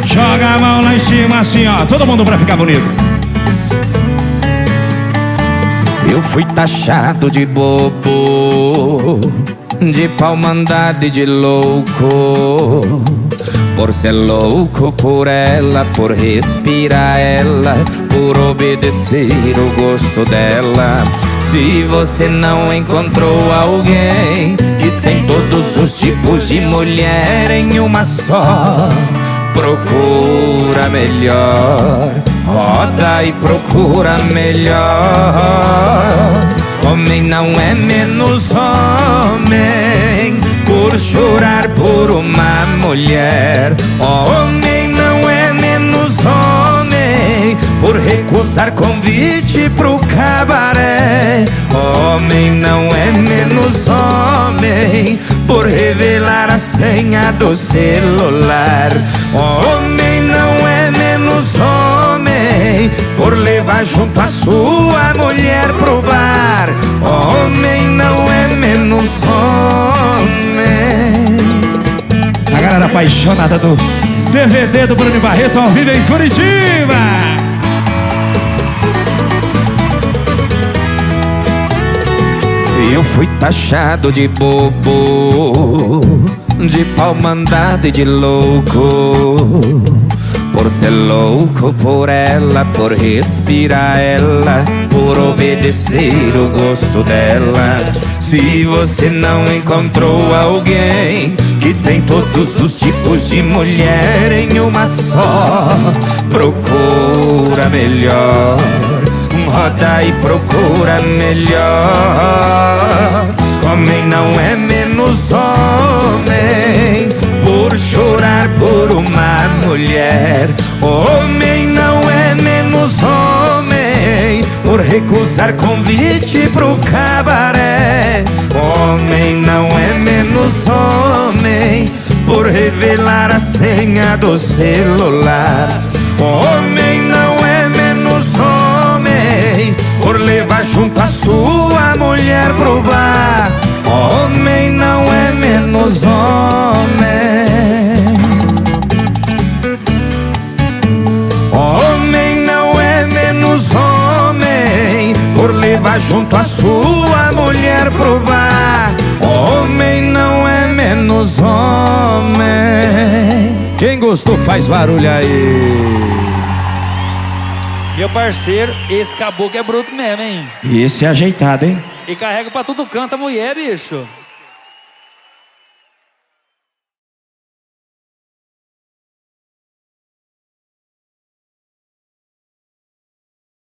Joga a mão lá em cima assim, ó. Todo mundo pra ficar bonito. Eu fui taxado de bobo, de pau mandado e de louco, por ser louco por ela, por respirar ela, por obedecer o gosto dela. Se você não encontrou alguém que tem todos os tipos de mulher em uma só, procura melhor, roda e procura melhor. Homem não é menos homem por chorar por uma mulher. Homem não é menos homem por recusar convite pro cabaré. Homem não é menos homem por revelar a senha do celular. Homem não é menos homem por levar junto a sua mulher pro bar. Homem não é menos homem. A galera apaixonada do DVD do Bruno Barreto ao vivo em Curitiba. Eu fui taxado de bobo, de pau mandado e de louco, por ser louco por ela, por respirar ela, por obedecer o gosto dela. Se você não encontrou alguém que tem todos os tipos de mulher em uma só, procura melhor, roda e procura melhor. Homem não é menos homem por chorar por uma mulher. Homem não é menos homem por recusar convite pro cabaré. Homem não é menos homem por revelar a senha do celular. Homem não é menos homem por levar junto a sua mulher pro bar. Homem não é menos homem. Homem não é menos homem por levar junto a sua mulher pro bar. Homem não é menos homem. Quem gostou faz barulho aí. Meu parceiro, esse caboclo é bruto mesmo, hein? Esse é ajeitado, hein? E carrega pra todo canto a mulher, bicho.